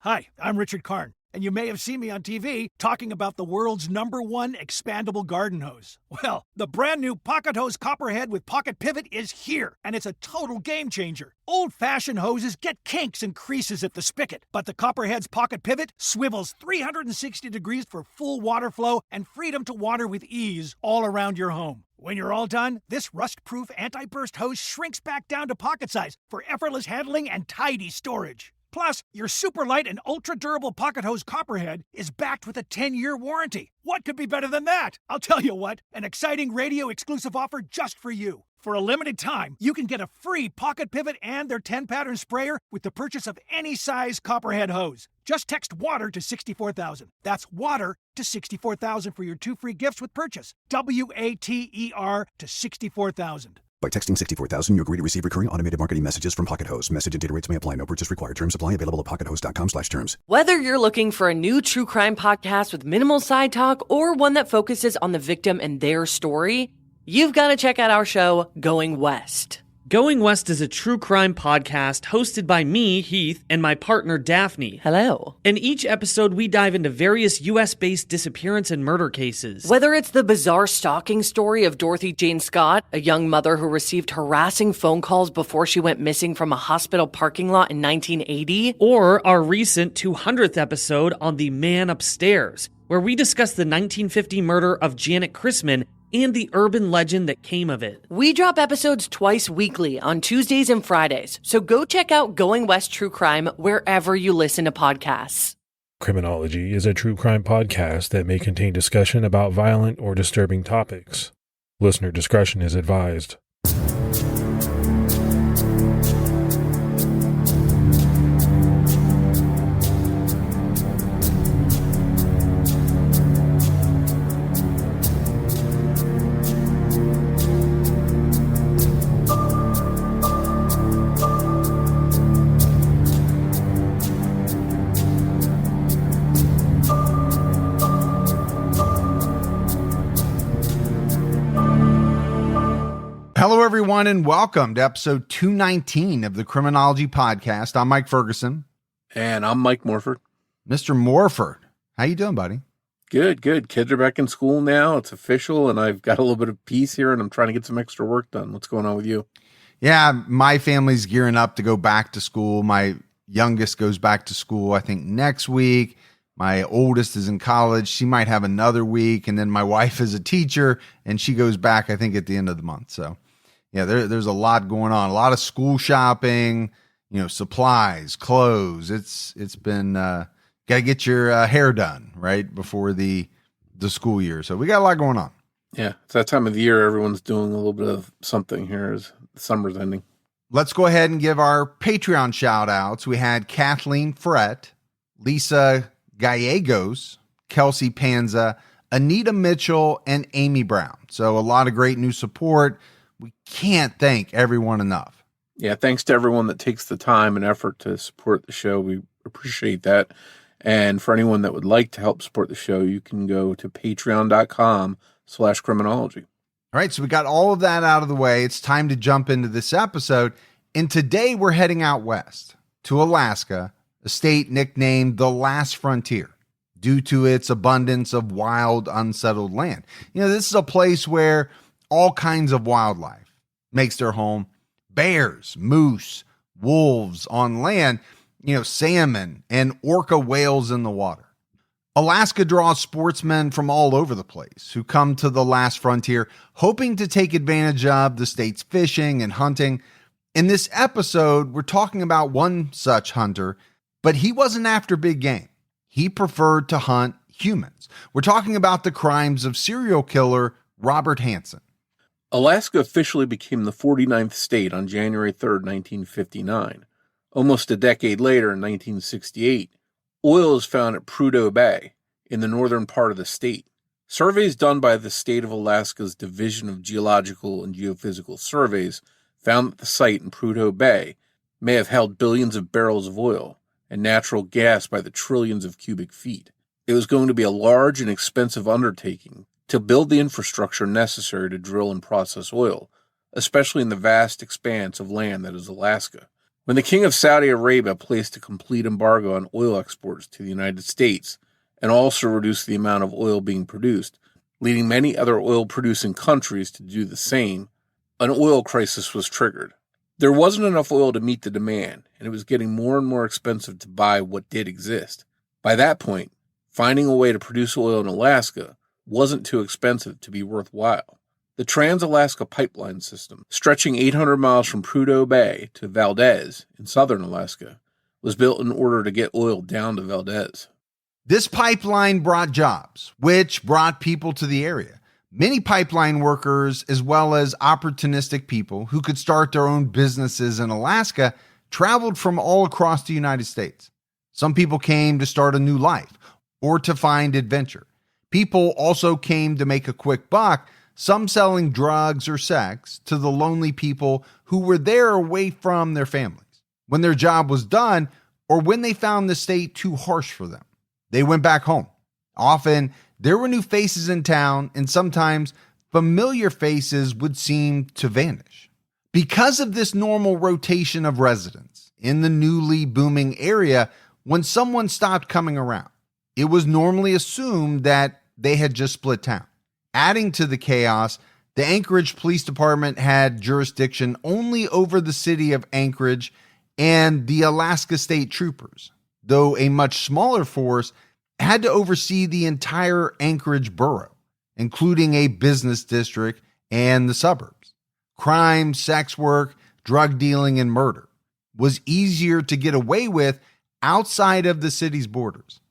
Hi, I'm Richard Karn, and you may have seen me on TV talking about the world's #1 expandable garden hose. Well, the brand new Pocket Hose Copperhead with Pocket Pivot is here, and it's a total game changer. Old-fashioned hoses get kinks and creases at the spigot, but the Copperhead's Pocket Pivot swivels 360 degrees for full water flow and freedom to water with ease all around your home. When you're all done, this rust-proof anti-burst hose shrinks back down to pocket size for effortless handling and tidy storage. Plus, your super light and ultra-durable Pocket Hose Copperhead is backed with a 10-year warranty. What could be better than that? I'll tell you what, an exciting radio-exclusive offer just for you. For a limited time, you can get a free Pocket Pivot and their 10-pattern sprayer with the purchase of any size Copperhead hose. Just text WATER to 64,000. That's WATER to 64,000 for your 2 free gifts with purchase. WATER to 64,000. By texting 64,000, you agree to receive recurring automated marketing messages from Pocket Hose. Message and data rates may apply. No purchase required. Terms apply. Available at pockethose.com/terms. Whether you're looking for a new true crime podcast with minimal side talk or one that focuses on the victim and their story, you've got to check out our show, Going West. Going West is a true crime podcast hosted by me, Heath, and my partner, Daphne. Hello. In each episode, we dive into various U.S.-based disappearance and murder cases. Whether it's the bizarre stalking story of Dorothy Jane Scott, a young mother who received harassing phone calls before she went missing from a hospital parking lot in 1980, or our recent 200th episode on The Man Upstairs, where we discuss the 1950 murder of Janet Chrisman and the urban legend that came of it. We drop episodes twice weekly on Tuesdays and Fridays, so go check out Going West True Crime wherever you listen to podcasts. Criminology is a true crime podcast that may contain discussion about violent or disturbing topics. Listener discretion is advised. Hello, everyone, and welcome to episode 219 of the Criminology Podcast. I'm Mike Ferguson. And I'm Mike Morford. Mr. Morford, how you doing, buddy? Good. Kids are back in school now. It's official, and I've got a little bit of peace here, and I'm trying to get some extra work done. What's going on with you? Yeah, my family's gearing up to go back to school. My youngest goes back to school, I think, next week. My oldest is in college. She might have another week. And then my wife is a teacher, and she goes back, I think, at the end of the month. So, yeah, there's a lot going on. A lot of school shopping, supplies, clothes. It's been got to get your hair done right before the school year. So we got a lot going on. Yeah, it's that time of the year. Everyone's doing a little bit of something here as the summer's ending. Let's go ahead and give our Patreon shout outs. We had Kathleen Frett, Lisa Gallegos, Kelsey Panza, Anita Mitchell, and Amy Brown. So a lot of great new support. We can't thank everyone enough. Yeah, thanks to everyone that takes the time and effort to support the show. We appreciate that. And for anyone that would like to help support the show, you can go to patreon.com/criminology. All right, so we got all of that out of the way. It's time to jump into this episode. And today we're heading out west to Alaska, a state nicknamed the Last Frontier due to its abundance of wild, unsettled land. This is a place where all kinds of wildlife makes their home. Bears, moose, wolves on land, salmon and orca whales in the water. Alaska draws sportsmen from all over the place who come to the Last Frontier hoping to take advantage of the state's fishing and hunting. In this episode, we're talking about one such hunter, but he wasn't after big game. He preferred to hunt humans. We're talking about the crimes of serial killer Robert Hansen. Alaska officially became the 49th state on January 3rd, 1959. Almost a decade later, in 1968, oil is found at Prudhoe Bay in the northern part of the state. Surveys done by the state of Alaska's Division of Geological and Geophysical Surveys found that the site in Prudhoe Bay may have held billions of barrels of oil and natural gas by the trillions of cubic feet. It was going to be a large and expensive undertaking to build the infrastructure necessary to drill and process oil, especially in the vast expanse of land that is Alaska, When the King of Saudi Arabia placed a complete embargo on oil exports to the United States and also reduced the amount of oil being produced, leading many other oil-producing countries to do the same, an oil crisis was triggered. There wasn't enough oil to meet the demand, and it was getting more and more expensive to buy what did exist. By that point, finding a way to produce oil in Alaska wasn't too expensive to be worthwhile. The Trans-Alaska Pipeline System, stretching 800 miles from Prudhoe Bay to Valdez in southern Alaska, was built in order to get oil down to Valdez. This pipeline brought jobs, which brought people to the area. Many pipeline workers, as well as opportunistic people who could start their own businesses in Alaska, traveled from all across the United States. Some people came to start a new life or to find adventure. People also came to make a quick buck, some selling drugs or sex to the lonely people who were there away from their families. When their job was done or when they found the state too harsh for them, they went back home. Often, there were new faces in town, and sometimes familiar faces would seem to vanish. Because of this normal rotation of residents in the newly booming area, when someone stopped coming around, it was normally assumed that they had just split town. Adding to the chaos, the Anchorage Police Department had jurisdiction only over the city of Anchorage and the Alaska State Troopers, though a much smaller force had to oversee the entire Anchorage borough, including a business district and the suburbs. Crime, sex work, drug dealing, and murder was easier to get away with outside of the city's borders,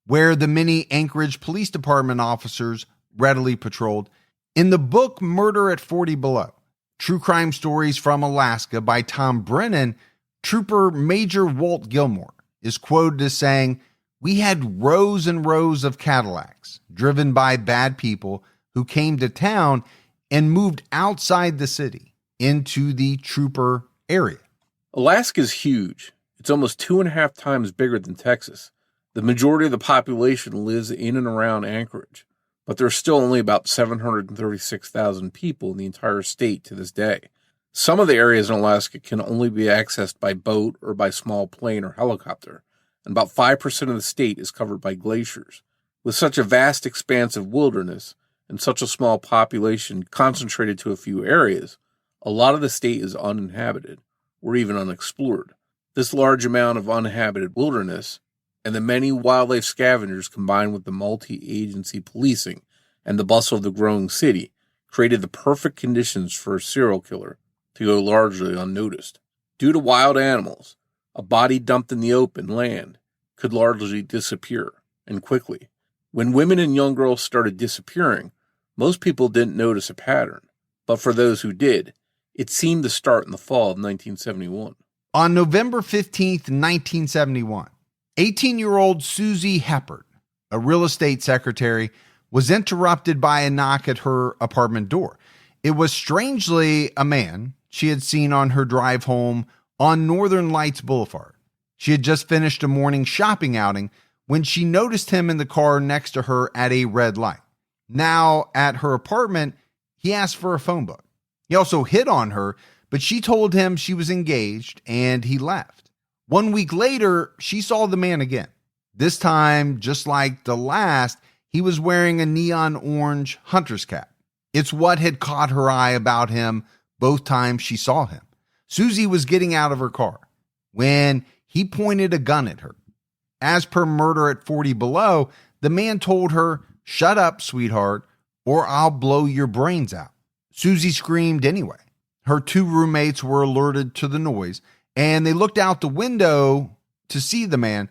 where the many Anchorage Police Department officers readily patrolled. In the book Murder at 40 Below, True Crime Stories from Alaska by Tom Brennan, Trooper Major Walt Gilmore is quoted as saying, "We had rows and rows of Cadillacs driven by bad people who came to town and moved outside the city into the trooper area." Alaska is huge. It's almost 2.5 times bigger than Texas. The majority of the population lives in and around Anchorage, but there's still only about 736,000 people in the entire state to this day. Some of the areas in Alaska can only be accessed by boat or by small plane or helicopter, and about 5% of the state is covered by glaciers. With such a vast expanse of wilderness and such a small population concentrated to a few areas, a lot of the state is uninhabited or even unexplored. This large amount of uninhabited wilderness and the many wildlife scavengers combined with the multi-agency policing and the bustle of the growing city created the perfect conditions for a serial killer to go largely unnoticed. Due to wild animals, a body dumped in the open land could largely disappear, and quickly. When women and young girls started disappearing, most people didn't notice a pattern, but for those who did, it seemed to start in the fall of 1971. On November 15th, 1971, 18-year-old Susie Heppard, a real estate secretary, was interrupted by a knock at her apartment door. It was strangely a man she had seen on her drive home on Northern Lights Boulevard. She had just finished a morning shopping outing when she noticed him in the car next to her at a red light. Now, at her apartment, he asked for a phone book. He also hit on her, but she told him she was engaged and he left. 1 week later, she saw the man again. This time, just like the last, he was wearing a neon orange hunter's cap. It's what had caught her eye about him both times she saw him. Susie was getting out of her car when he pointed a gun at her. As per Murder at 40 Below, the man told her, "Shut up, sweetheart, or I'll blow your brains out." Susie screamed anyway. Her two roommates were alerted to the noise, and they looked out the window to see the man.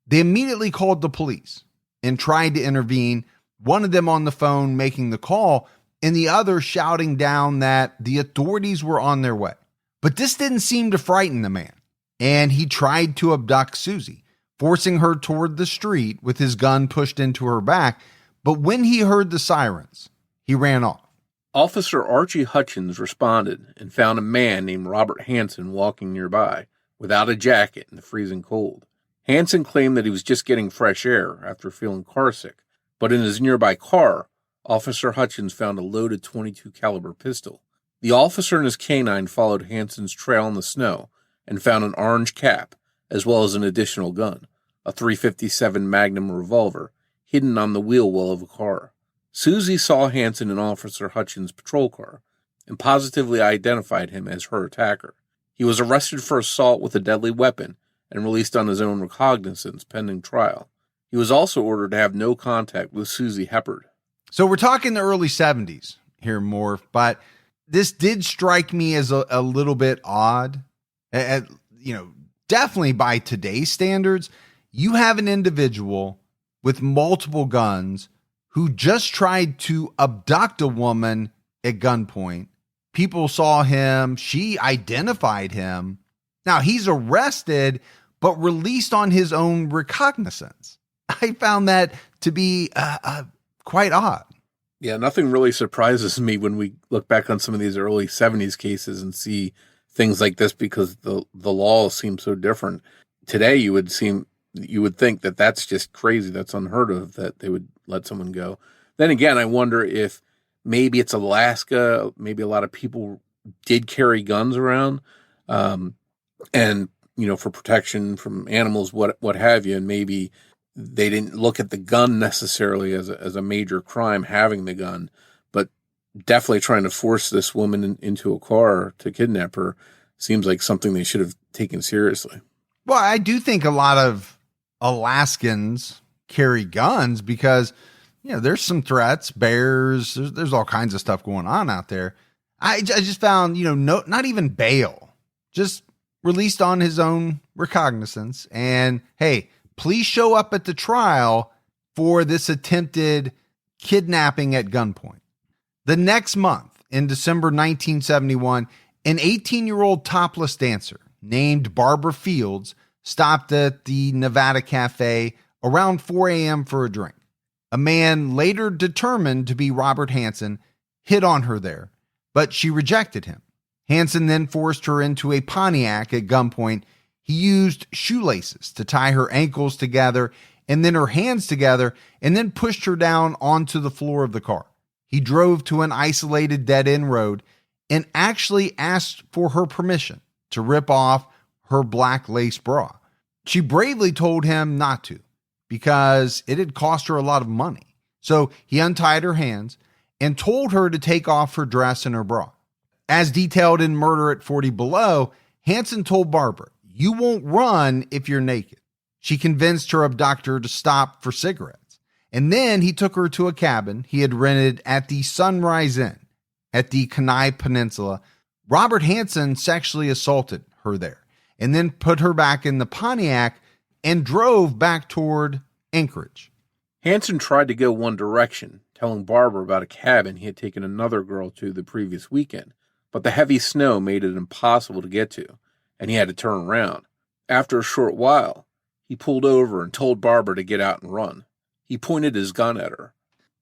They immediately called the police and tried to intervene, one of them on the phone making the call, and the other shouting down that the authorities were on their way. But this didn't seem to frighten the man, and he tried to abduct Susie, forcing her toward the street with his gun pushed into her back. But when he heard the sirens, he ran off. Officer Archie Hutchins responded and found a man named Robert Hansen walking nearby without a jacket in the freezing cold. Hansen claimed that he was just getting fresh air after feeling carsick, but in his nearby car, Officer Hutchins found a loaded .22 caliber pistol. The officer and his canine followed Hansen's trail in the snow and found an orange cap, as well as an additional gun, a .357 Magnum revolver, hidden on the wheel well of a car. Susie saw Hansen in Officer Hutchins' patrol car and positively identified him as her attacker. He was arrested for assault with a deadly weapon and released on his own recognizance pending trial. He was also ordered to have no contact with Susie Heppard. So we're talking the early 70s here, Morf, but this did strike me as a little bit odd. Definitely by today's standards, you have an individual with multiple guns who just tried to abduct a woman at gunpoint. People saw him. She identified him. Now he's arrested, but released on his own recognizance. I found that to be quite odd. Yeah, nothing really surprises me when we look back on some of these early 70s cases and see things like this, because the law seems so different. Today, you would think that that's just crazy. That's unheard of, that they would let someone go. Then again, I wonder if maybe it's Alaska. Maybe a lot of people did carry guns around, and for protection from animals, what have you. And maybe they didn't look at the gun necessarily as a major crime, having the gun, but definitely trying to force this woman into a car to kidnap her seems like something they should have taken seriously. Well, I do think a lot of Alaskans carry guns because, there's some threats, bears, there's all kinds of stuff going on out there. I just found, not even bail, just released on his own recognizance. And hey, please show up at the trial for this attempted kidnapping at gunpoint. The next month, in December 1971, an 18-year-old topless dancer named Barbara Fields stopped at the Nevada Cafe around 4 a.m. for a drink. A man later determined to be Robert Hansen hit on her there, but she rejected him. Hansen then forced her into a Pontiac at gunpoint. He used shoelaces to tie her ankles together and then her hands together, and then pushed her down onto the floor of the car. He drove to an isolated dead-end road and actually asked for her permission to rip off her black lace bra. She bravely told him not to, because it had cost her a lot of money. So he untied her hands and told her to take off her dress and her bra. As detailed in Murder at 40 Below, Hansen told Barbara, "You won't run if you're naked." She convinced her abductor to stop for cigarettes. And then he took her to a cabin he had rented at the Sunrise Inn at the Kenai Peninsula. Robert Hansen sexually assaulted her there and then put her back in the Pontiac and drove back toward Anchorage. Hansen tried to go one direction, telling Barbara about a cabin he had taken another girl to the previous weekend, but the heavy snow made it impossible to get to, and he had to turn around. After a short while, he pulled over and told Barbara to get out and run. He pointed his gun at her.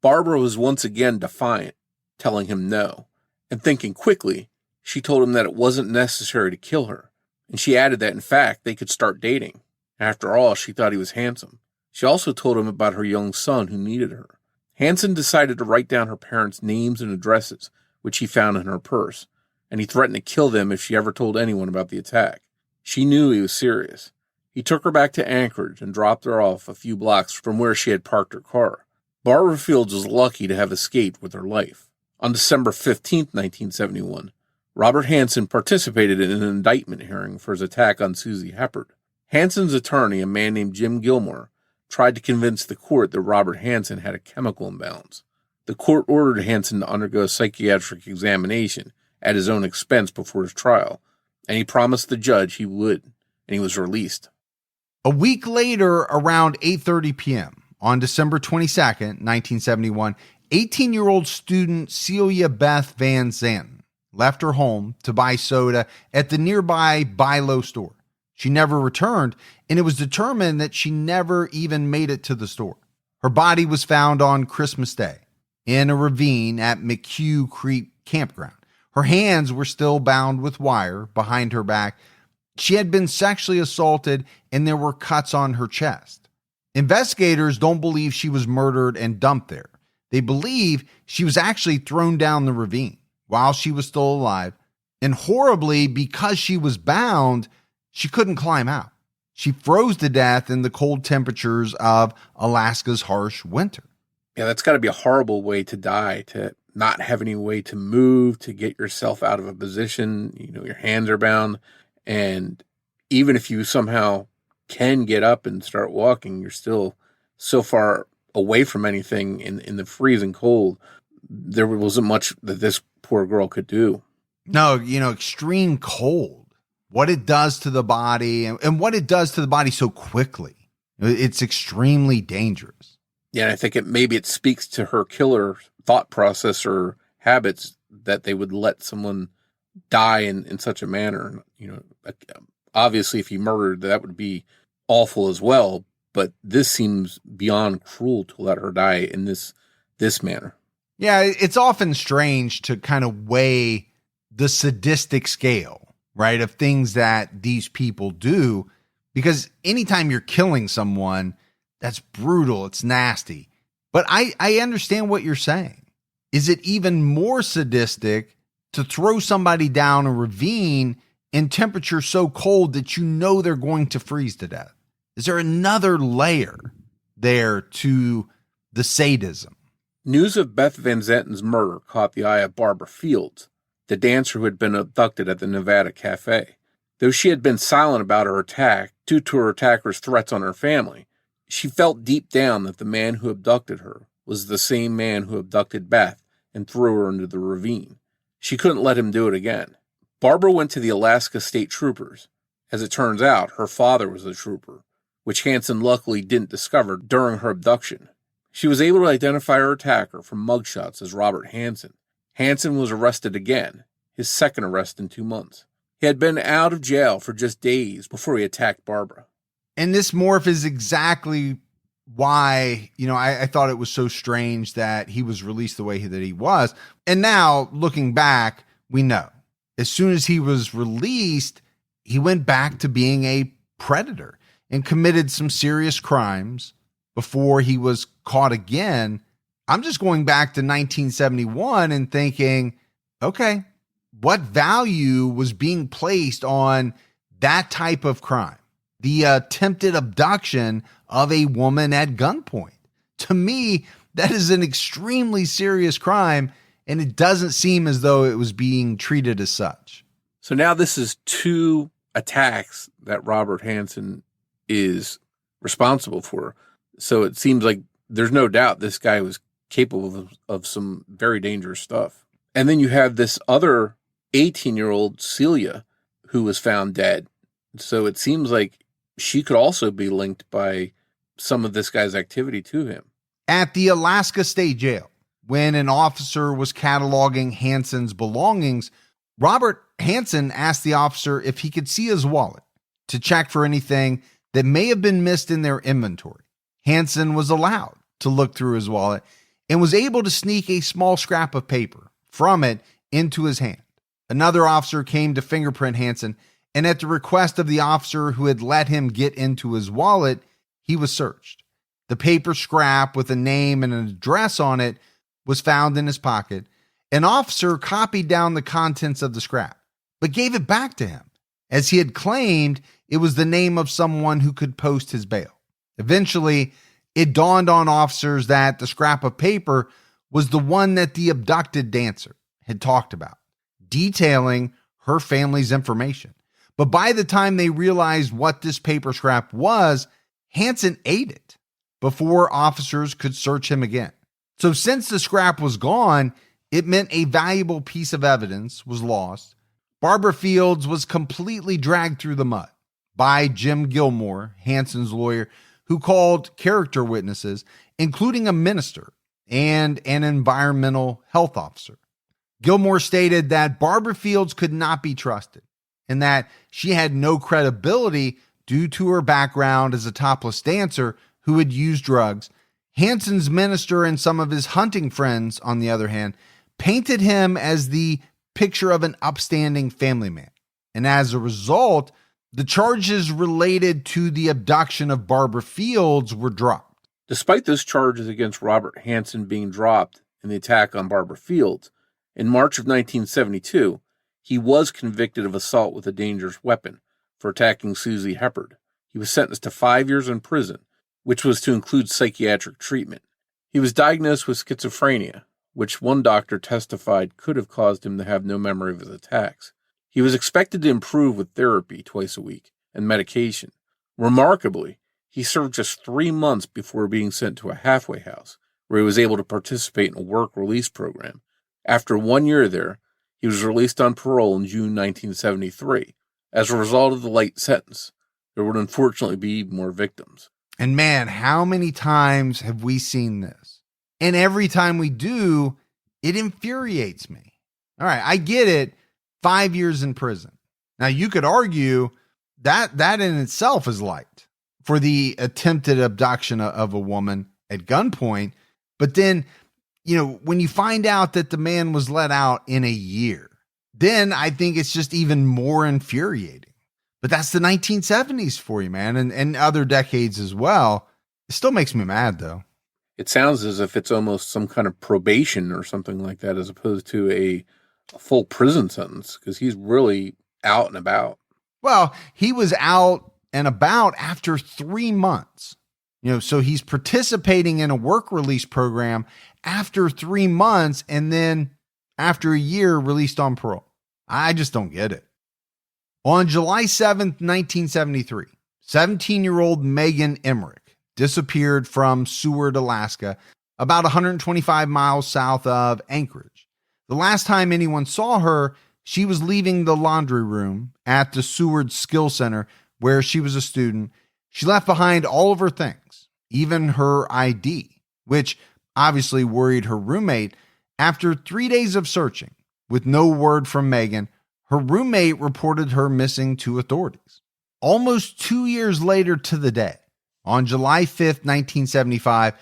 Barbara was once again defiant, telling him no, and thinking quickly, she told him that it wasn't necessary to kill her, and she added that in fact they could start dating. After all, she thought he was handsome. She also told him about her young son who needed her. Hansen decided to write down her parents' names and addresses, which he found in her purse, and he threatened to kill them if she ever told anyone about the attack. She knew he was serious. He took her back to Anchorage and dropped her off a few blocks from where she had parked her car. Barbara Fields was lucky to have escaped with her life. On December 15, 1971, Robert Hansen participated in an indictment hearing for his attack on Susie Heppard. Hansen's attorney, a man named Jim Gilmore, tried to convince the court that Robert Hansen had a chemical imbalance. The court ordered Hansen to undergo a psychiatric examination at his own expense before his trial, and he promised the judge he would, and he was released. A week later, around 8:30 p.m., on December 22nd, 1971, 18-year-old student Celia Beth Van Zanten left her home to buy soda at the nearby Buy Low store. She never returned, and it was determined that she never even made it to the store. Her body was found on Christmas Day in a ravine at McHugh Creek Campground. Her hands were still bound with wire behind her back. She had been sexually assaulted, and there were cuts on her chest. Investigators don't believe she was murdered and dumped there. They believe she was actually thrown down the ravine while she was still alive. And horribly, because she was bound, she couldn't climb out. She froze to death in the cold temperatures of Alaska's harsh winter. Yeah, that's got to be a horrible way to die, to not have any way to move, to get yourself out of a position. Your hands are bound. And even if you somehow can get up and start walking, you're still so far away from anything in the freezing cold. There wasn't much that this poor girl could do. No, extreme cold, what it does to the body and what it does to the body so quickly. It's extremely dangerous. Yeah, and I think maybe it speaks to her killer thought process or habits that they would let someone die in such a manner. Obviously, if he murdered, that would be awful as well. But this seems beyond cruel to let her die in this manner. Yeah, it's often strange to kind of weigh the sadistic scale, right, of things that these people do, because anytime you're killing someone, that's brutal, it's nasty. But I understand what you're saying. Is it even more sadistic to throw somebody down a ravine in temperature so cold that they're going to freeze to death? Is there another layer there to the sadism? News of Beth Van Zenten's murder caught the eye of Barbara Fields, the dancer who had been abducted at the Nevada Cafe. Though she had been silent about her attack due to her attacker's threats on her family, she felt deep down that the man who abducted her was the same man who abducted Beth and threw her into the ravine. She couldn't let him do it again. Barbara went to the Alaska State Troopers. As it turns out, her father was a trooper, which Hansen luckily didn't discover during her abduction. She was able to identify her attacker from mugshots as Robert Hansen. Hansen was arrested again, his second arrest in 2 months. He had been out of jail for just days before he attacked Barbara. And this Morf is exactly why, I thought it was so strange that he was released the way that he was. And now, looking back, we know. As soon as he was released, he went back to being a predator and committed some serious crimes before he was caught again. I'm just going back to 1971 and thinking, okay, what value was being placed on that type of crime? The attempted abduction of a woman at gunpoint. To me, that is an extremely serious crime, and it doesn't seem as though it was being treated as such. So now this is 2 attacks that Robert Hansen is responsible for. So it seems like there's no doubt this guy was capable of some very dangerous stuff. And then you have this other 18-year-old Celia who was found dead. So it seems like she could also be linked by some of this guy's activity to him. At the Alaska State Jail, when an officer was cataloging Hansen's belongings, Robert Hansen asked the officer if he could see his wallet to check for anything that may have been missed in their inventory. Hansen was allowed to look through his wallet and was able to sneak a small scrap of paper from it into his hand. Another officer came to fingerprint Hansen, and at the request of the officer who had let him get into his wallet, he was searched. The paper scrap with a name and an address on it was found in his pocket. An officer copied down the contents of the scrap, but gave it back to him, as he had claimed it was the name of someone who could post his bail. Eventually, it dawned on officers that the scrap of paper was the one that the abducted dancer had talked about, detailing her family's information. But by the time they realized what this paper scrap was, Hansen ate it before officers could search him again. So since the scrap was gone, it meant a valuable piece of evidence was lost. Barbara Fields was completely dragged through the mud by Jim Gilmore, Hansen's lawyer, who called character witnesses, including a minister and an environmental health officer. Gilmore stated that Barbara Fields could not be trusted and that she had no credibility due to her background as a topless dancer who had used drugs. Hansen's minister and some of his hunting friends, on the other hand, painted him as the picture of an upstanding family man. And as a result, the charges related to the abduction of Barbara Fields were dropped. Despite those charges against Robert Hansen being dropped in the attack on Barbara Fields, in March of 1972, he was convicted of assault with a dangerous weapon for attacking Susie Heppard. He was sentenced to 5 years in prison, which was to include psychiatric treatment. He was diagnosed with schizophrenia, which one doctor testified could have caused him to have no memory of his attacks. He was expected to improve with therapy twice a week and medication. Remarkably, he served just 3 months before being sent to a halfway house, where he was able to participate in a work release program. After 1 year there, he was released on parole in June 1973. As a result of the light sentence, there would unfortunately be more victims. And man, how many times have we seen this? And every time we do, it infuriates me. All right, I get it. 5 years in prison. Now, you could argue that in itself is light for the attempted abduction of a woman at gunpoint. But then, when you find out that the man was let out in a year, then I think it's just even more infuriating. But that's the 1970s for you, man, and other decades as well. It still makes me mad, though. It sounds as if it's almost some kind of probation or something like that, as opposed to a full prison sentence, because he's really out and about. Well, he was out and about after 3 months. So he's participating in a work release program after 3 months, and then after a year released on parole. I just don't get it. On July 7th, 1973, 17-year-old Megan Emmerich disappeared from Seward, Alaska, about 125 miles south of Anchorage. The last time anyone saw her, she was leaving the laundry room at the Seward Skill Center where she was a student. She left behind all of her things, even her ID, which obviously worried her roommate. After 3 days of searching, with no word from Megan, her roommate reported her missing to authorities. Almost 2 years later to the day, on July 5th, 1975,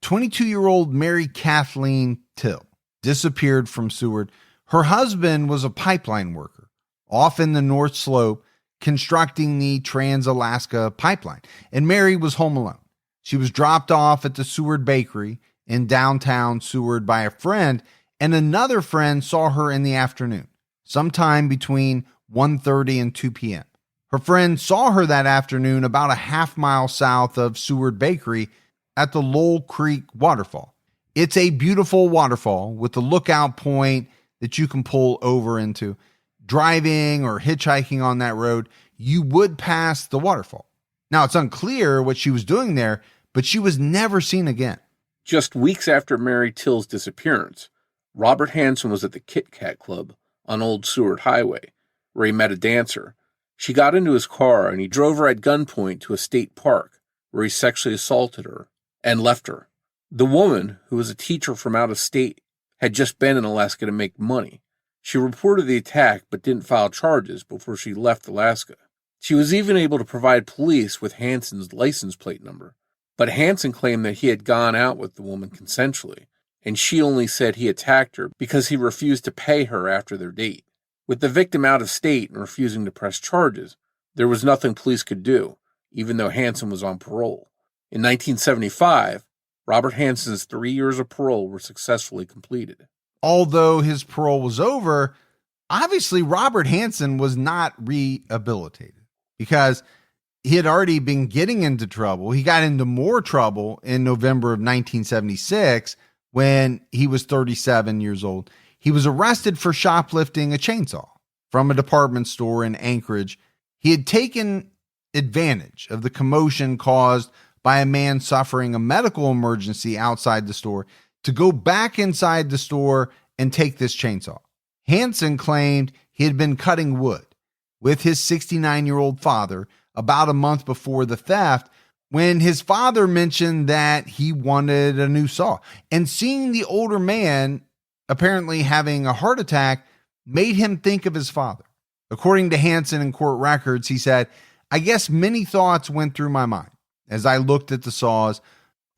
22-year-old Mary Kathleen Till disappeared from Seward. Her husband was a pipeline worker off in the North Slope constructing the Trans-Alaska Pipeline, and Mary was home alone. She was dropped off at the Seward Bakery in downtown Seward by a friend, and another friend saw her in the afternoon, sometime between 1:30 and 2 p.m. Her friend saw her that afternoon about a half-mile south of Seward Bakery at the Lowell Creek Waterfall. It's a beautiful waterfall with a lookout point that you can pull over into. Driving or hitchhiking on that road, you would pass the waterfall. Now, it's unclear what she was doing there, but she was never seen again. Just weeks after Mary Till's disappearance, Robert Hansen was at the Kit Kat Club on Old Seward Highway, where he met a dancer. She got into his car and he drove her at gunpoint to a state park, where he sexually assaulted her and left her. The woman, who was a teacher from out of state, had just been in Alaska to make money. She reported the attack but didn't file charges before she left Alaska. She was even able to provide police with Hansen's license plate number. But Hansen claimed that he had gone out with the woman consensually, and she only said he attacked her because he refused to pay her after their date. With the victim out of state and refusing to press charges, there was nothing police could do, even though Hansen was on parole. In 1975, Robert Hansen's 3 years of parole were successfully completed. Although his parole was over, obviously Robert Hansen was not rehabilitated because he had already been getting into trouble. He got into more trouble in November of 1976 when he was 37 years old. He was arrested for shoplifting a chainsaw from a department store in Anchorage. He had taken advantage of the commotion caused by a man suffering a medical emergency outside the store to go back inside the store and take this chainsaw. Hansen claimed he had been cutting wood with his 69-year-old father about a month before the theft when his father mentioned that he wanted a new saw. And seeing the older man apparently having a heart attack made him think of his father. According to Hansen in court records, he said, "I guess many thoughts went through my mind as I looked at the saws.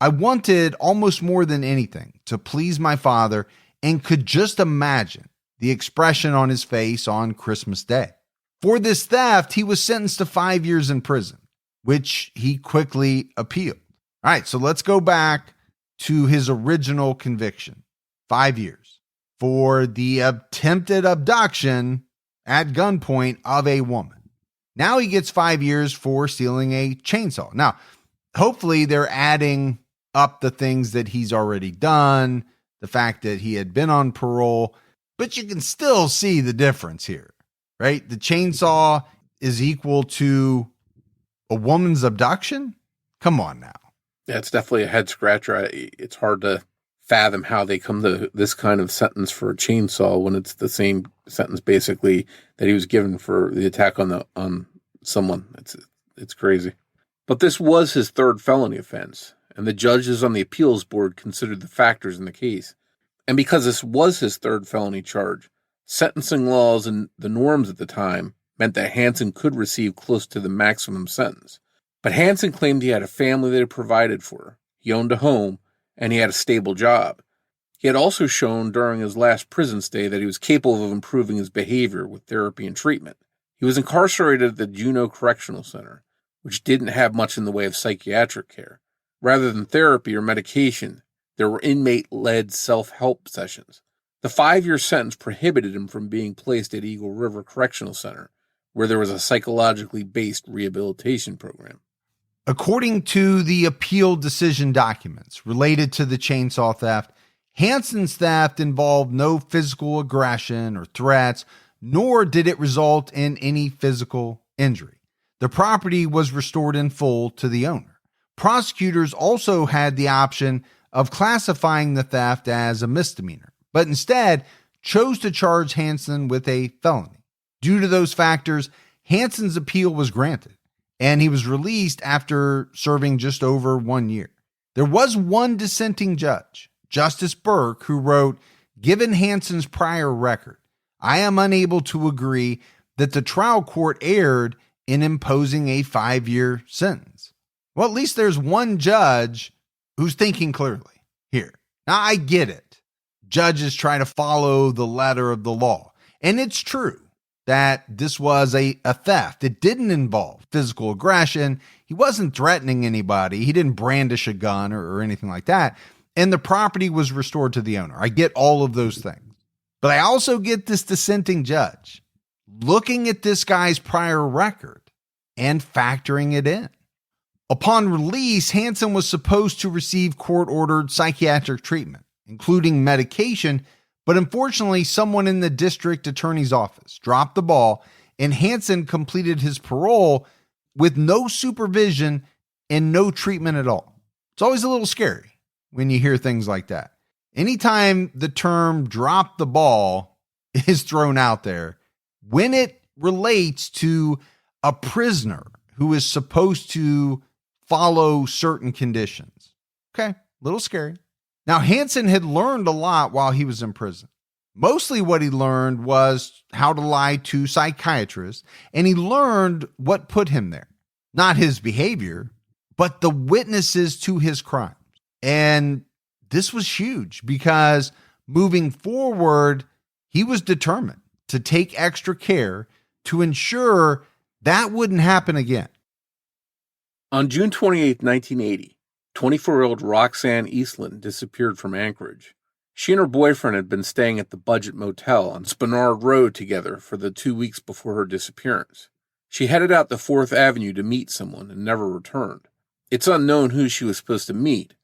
I wanted almost more than anything to please my father and could just imagine the expression on his face on Christmas Day." For this theft, he was sentenced to 5 years in prison, which he quickly appealed. All right, so let's go back to his original conviction, 5 years, for the attempted abduction at gunpoint of a woman. Now he gets 5 years for stealing a chainsaw. Now, hopefully they're adding up the things that he's already done, the fact that he had been on parole, but you can still see the difference here, right? The chainsaw is equal to a woman's abduction? Come on now. Yeah, it's definitely a head scratcher. It's hard to fathom how they come to this kind of sentence for a chainsaw when it's the same sentence basically that he was given for the attack on someone. It's crazy. But this was his third felony offense, and the judges on the appeals board considered the factors in the case. And because this was his third felony charge, sentencing laws and the norms at the time meant that Hansen could receive close to the maximum sentence. But Hansen claimed he had a family that he provided for, he owned a home, and he had a stable job. He had also shown during his last prison stay that he was capable of improving his behavior with therapy and treatment. He was incarcerated at the Juneau Correctional Center, which didn't have much in the way of psychiatric care. Rather than therapy or medication, there were inmate-led self-help sessions. The 5-year sentence prohibited him from being placed at Eagle River Correctional Center, where there was a psychologically based rehabilitation program. According to the appeal decision documents related to the chainsaw theft, Hansen's theft involved no physical aggression or threats, nor did it result in any physical injury. The property was restored in full to the owner. Prosecutors also had the option of classifying the theft as a misdemeanor, but instead chose to charge Hansen with a felony. Due to those factors, Hansen's appeal was granted, and he was released after serving just over 1 year. There was one dissenting judge, Justice Burke, who wrote, "Given Hansen's prior record, I am unable to agree that the trial court erred in imposing a 5-year sentence." Well, at least there's one judge who's thinking clearly here. Now, I get it. Judges try to follow the letter of the law, and it's true that this was a theft. It didn't involve physical aggression. He wasn't threatening anybody. He didn't brandish a gun or anything like that. And the property was restored to the owner. I get all of those things. But I also get this dissenting judge looking at this guy's prior record and factoring it in. Upon release, Hansen was supposed to receive court-ordered psychiatric treatment, including medication. But unfortunately, someone in the district attorney's office dropped the ball, and Hansen completed his parole with no supervision and no treatment at all. It's always a little scary when you hear things like that. Anytime the term drop the ball is thrown out there, when it relates to a prisoner who is supposed to follow certain conditions. Okay, a little scary. Now, Hansen had learned a lot while he was in prison. Mostly what he learned was how to lie to psychiatrists, and he learned what put him there. Not his behavior, but the witnesses to his crimes. And this was huge because moving forward, he was determined to take extra care to ensure that wouldn't happen again. On June 28, 1980, 24-year-old Roxanne Eastland disappeared from Anchorage. She and her boyfriend had been staying at the Budget Motel on Spenard Road together for the 2 weeks before her disappearance. She headed out to 4th Avenue to meet someone and never returned. It's unknown who she was supposed to meet,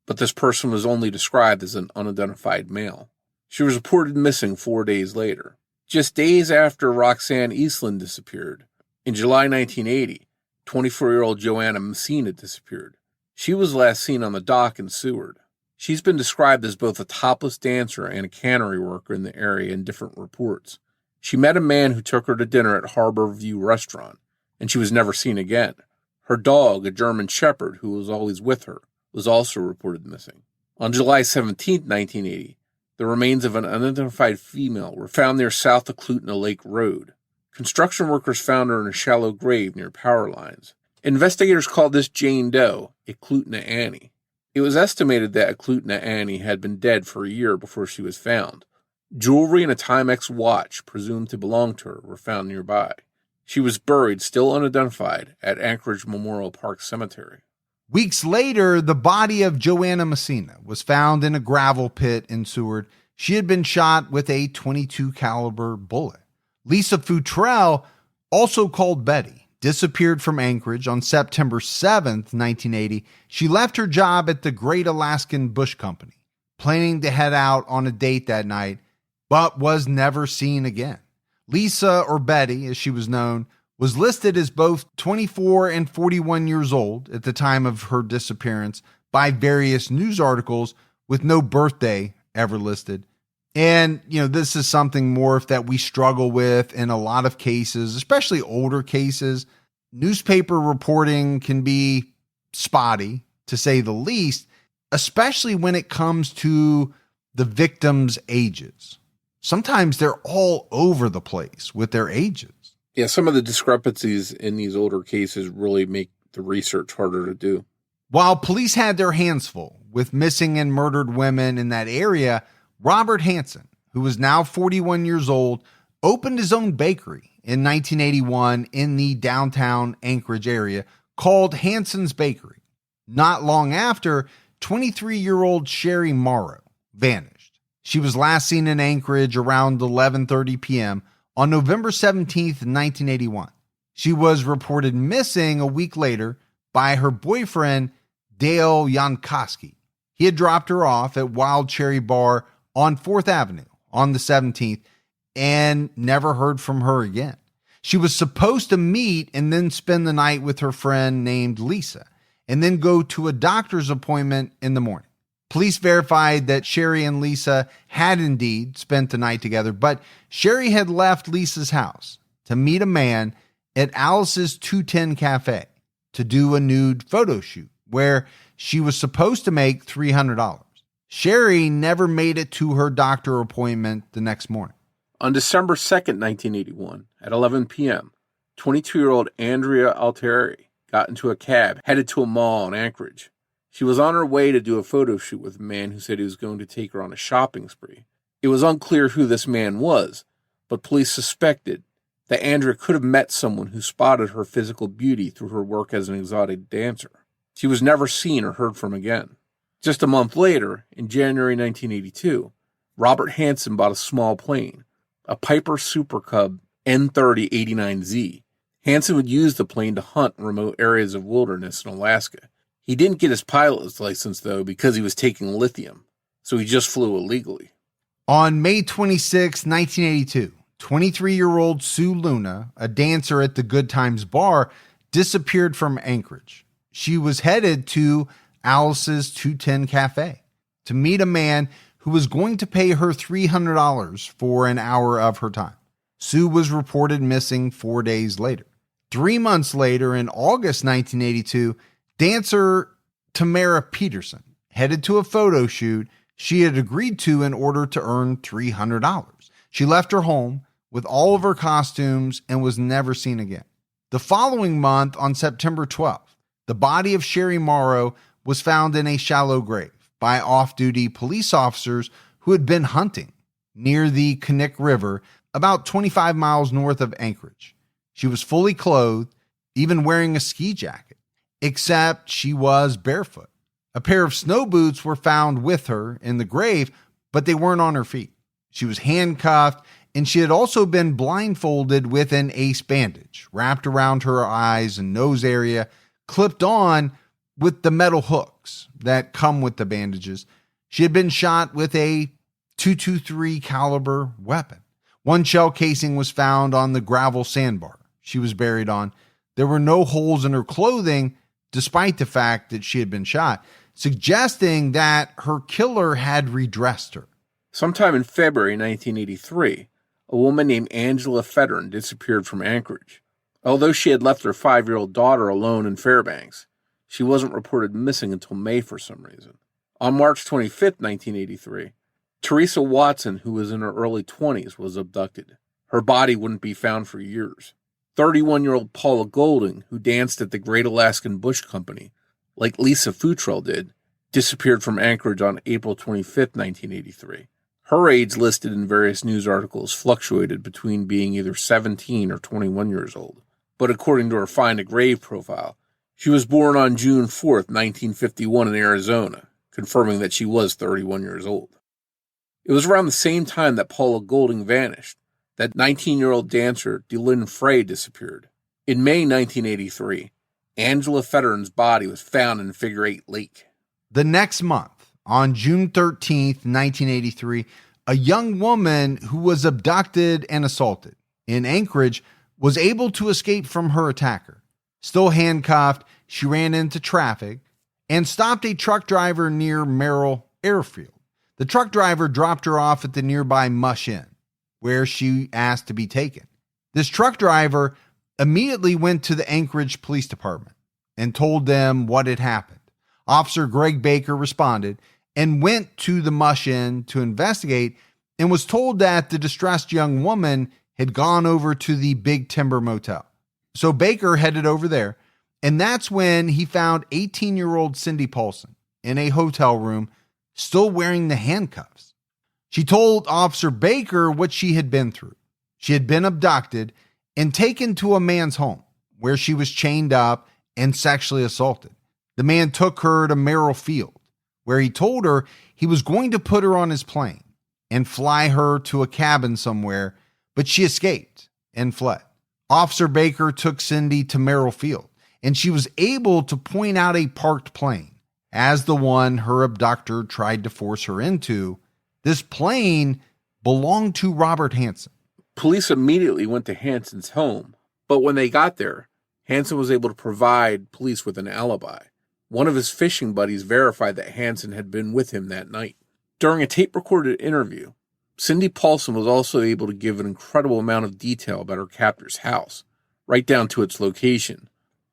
but this person was only described as an unidentified male. She was reported missing 4 days later. Just days after Roxanne Eastland disappeared, in July 1980, 24-year-old Joanna Messina disappeared. She was last seen on the dock in Seward. She's been described as both a topless dancer and a cannery worker in the area in different reports. She met a man who took her to dinner at Harbor View Restaurant, and she was never seen again. Her dog, a German Shepherd who was always with her, was also reported missing. On July 17, 1980, the remains of an unidentified female were found near South Eklutna Lake Road. Construction workers found her in a shallow grave near power lines. Investigators called this Jane Doe Eklutna Annie. It was estimated that Eklutna Annie had been dead for a year before she was found. Jewelry and a Timex watch presumed to belong to her were found nearby. She was buried, still unidentified, at Anchorage Memorial Park Cemetery. Weeks later, the body of Joanna Messina was found in a gravel pit in Seward. She had been shot with a .22 caliber bullet. Lisa Futrell, also called Betty, disappeared from Anchorage on September 7th, 1980. She left her job at the Great Alaskan Bush Company, planning to head out on a date that night, but was never seen again. Lisa, or Betty as she was known, was listed as both 24 and 41 years old at the time of her disappearance by various news articles, with no birthday ever listed. And, this is something, Morf, that we struggle with in a lot of cases, especially older cases. Newspaper reporting can be spotty, to say the least, especially when it comes to the victims' ages. Sometimes they're all over the place with their ages. Yeah, some of the discrepancies in these older cases really make the research harder to do. While police had their hands full with missing and murdered women in that area, Robert Hansen, who was now 41 years old, opened his own bakery in 1981 in the downtown Anchorage area called Hansen's Bakery. Not long after, 23-year-old Sherry Morrow vanished. She was last seen in Anchorage around 11:30 p.m. on November 17th, 1981. She was reported missing a week later by her boyfriend, Dale Jankowski. He had dropped her off at Wild Cherry Bar on 4th Avenue on the 17th and never heard from her again. She was supposed to meet and then spend the night with her friend named Lisa and then go to a doctor's appointment in the morning. Police verified that Sherry and Lisa had indeed spent the night together, but Sherry had left Lisa's house to meet a man at Alice's 210 Cafe to do a nude photo shoot where she was supposed to make $300. Sherry never made it to her doctor appointment the next morning. On December 2nd, 1981, at 11 p.m., 22-year-old Andrea Altieri got into a cab headed to a mall in Anchorage. She was on her way to do a photo shoot with a man who said he was going to take her on a shopping spree. It was unclear who this man was, but police suspected that Andrea could have met someone who spotted her physical beauty through her work as an exotic dancer. She was never seen or heard from again. Just a month later, in January 1982, Robert Hansen bought a small plane, a Piper Super Cub N3089Z. Hansen would use the plane to hunt in remote areas of wilderness in Alaska. He didn't get his pilot's license, though, because he was taking lithium, so he just flew illegally. On May 26, 1982, 23-year-old Sue Luna, a dancer at the Good Times Bar, disappeared from Anchorage. She was headed to Alice's 210 Cafe to meet a man who was going to pay her $300 for an hour of her time. Sue was reported missing 4 days later. 3 months later, in August 1982, dancer Tamara Peterson headed to a photo shoot she had agreed to in order to earn $300. She left her home with all of her costumes and was never seen again. The following month, on September 12th, the body of Sherry Morrow was found in a shallow grave by off-duty police officers who had been hunting near the Knik River, about 25 miles north of Anchorage. She was fully clothed, even wearing a ski jacket, except she was barefoot. A pair of snow boots were found with her in the grave, but they weren't on her feet. She was handcuffed, and she had also been blindfolded with an ace bandage wrapped around her eyes and nose area, clipped on with the metal hooks that come with the bandages. She had been shot with a .223 caliber weapon. One shell casing was found on the gravel sandbar she was buried on. There were no holes in her clothing, despite the fact that she had been shot, suggesting that her killer had redressed her. Sometime in February 1983, a woman named Angela Federn disappeared from Anchorage. Although she had left her 5-year-old daughter alone in Fairbanks, she wasn't reported missing until May for some reason. On March 25, 1983, Teresa Watson, who was in her early 20s, was abducted. Her body wouldn't be found for years. 31-year-old Paula Golding, who danced at the Great Alaskan Bush Company, like Lisa Futrell did, disappeared from Anchorage on April 25, 1983. Her age listed in various news articles fluctuated between being either 17 or 21 years old. But according to her Find a Grave profile, she was born on June 4, 1951 in Arizona, confirming that she was 31 years old. It was around the same time that Paula Golding vanished that 19-year-old dancer DeLynn Frey disappeared. In May 1983, Angela Fetterman's body was found in Figure 8 Lake. The next month, on June 13th, 1983, a young woman who was abducted and assaulted in Anchorage was able to escape from her attacker. Still handcuffed, she ran into traffic and stopped a truck driver near Merrill Airfield. The truck driver dropped her off at the nearby Mush Inn, where she asked to be taken. This truck driver immediately went to the Anchorage Police Department and told them what had happened. Officer Greg Baker responded and went to the Mush Inn to investigate and was told that the distressed young woman had gone over to the Big Timber Motel. So Baker headed over there, and that's when he found 18-year-old Cindy Paulson in a hotel room still wearing the handcuffs. She told Officer Baker what she had been through. She had been abducted and taken to a man's home where she was chained up and sexually assaulted. The man took her to Merrill Field, where he told her he was going to put her on his plane and fly her to a cabin somewhere, but she escaped and fled. Officer Baker took Cindy to Merrill Field, and she was able to point out a parked plane as the one her abductor tried to force her into. This plane belonged to Robert Hansen. Police immediately went to Hansen's home, but when they got there, Hansen was able to provide police with an alibi. One of his fishing buddies verified that Hansen had been with him that night. During a tape-recorded interview, Cindy Paulson was also able to give an incredible amount of detail about her captor's house, right down to its location.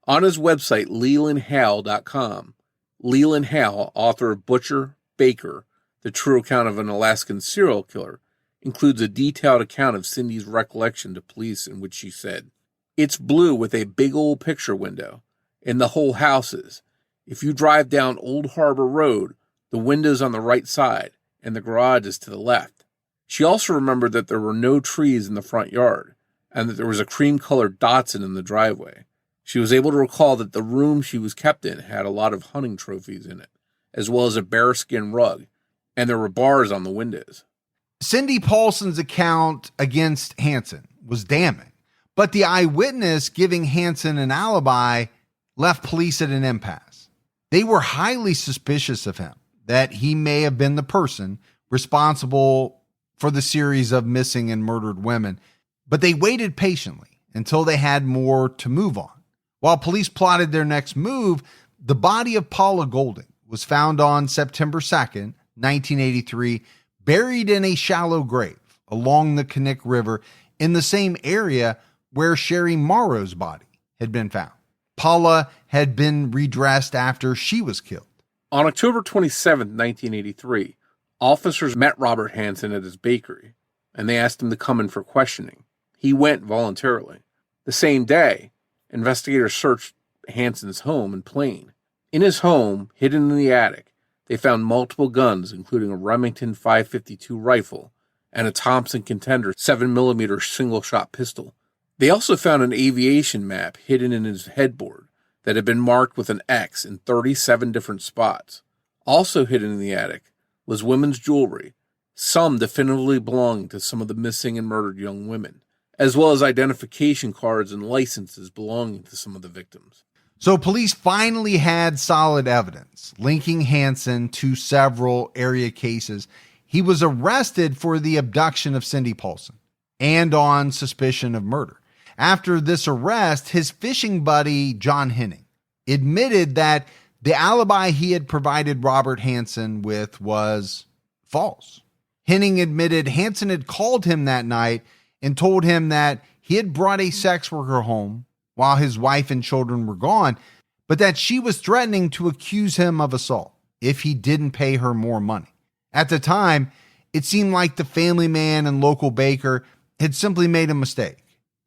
On his website, LelandHale.com, Leland Hale, author of Butcher, Baker, The True Account of an Alaskan Serial Killer, includes a detailed account of Cindy's recollection to police in which she said, "It's blue with a big old picture window, and the whole house is. If you drive down Old Harbor Road, the window's on the right side, and the garage is to the left." She also remembered that there were no trees in the front yard, and that there was a cream-colored Datsun in the driveway. She was able to recall that the room she was kept in had a lot of hunting trophies in it, as well as a bearskin rug, and there were bars on the windows. Cindy Paulson's account against Hansen was damning, but the eyewitness giving Hansen an alibi left police at an impasse. They were highly suspicious of him, that he may have been the person responsible for the series of missing and murdered women, but they waited patiently until they had more to move on. While police plotted their next move, the body of Paula Golding was found on September 2nd, 1983, buried in a shallow grave along the Knik River in the same area where Sherry Morrow's body had been found. Paula had been redressed after she was killed. On October 27, 1983, officers met Robert Hansen at his bakery, and they asked him to come in for questioning. He went voluntarily. The same day, investigators searched Hansen's home and plane. In his home, hidden in the attic, they found multiple guns, including a Remington 5.52 rifle and a Thompson Contender 7mm single-shot pistol. They also found an aviation map hidden in his headboard that had been marked with an X in 37 different spots. Also hidden in the attic was women's jewelry, some definitively belonging to some of the missing and murdered young women, as well as identification cards and licenses belonging to some of the victims. So police finally had solid evidence linking Hansen to several area cases. He was arrested for the abduction of Cindy Paulson and on suspicion of murder. After this arrest, his fishing buddy, John Henning, admitted that the alibi he had provided Robert Hansen with was false. Henning admitted Hansen had called him that night and told him that he had brought a sex worker home while his wife and children were gone, but that she was threatening to accuse him of assault if he didn't pay her more money. At the time, it seemed like the family man and local baker had simply made a mistake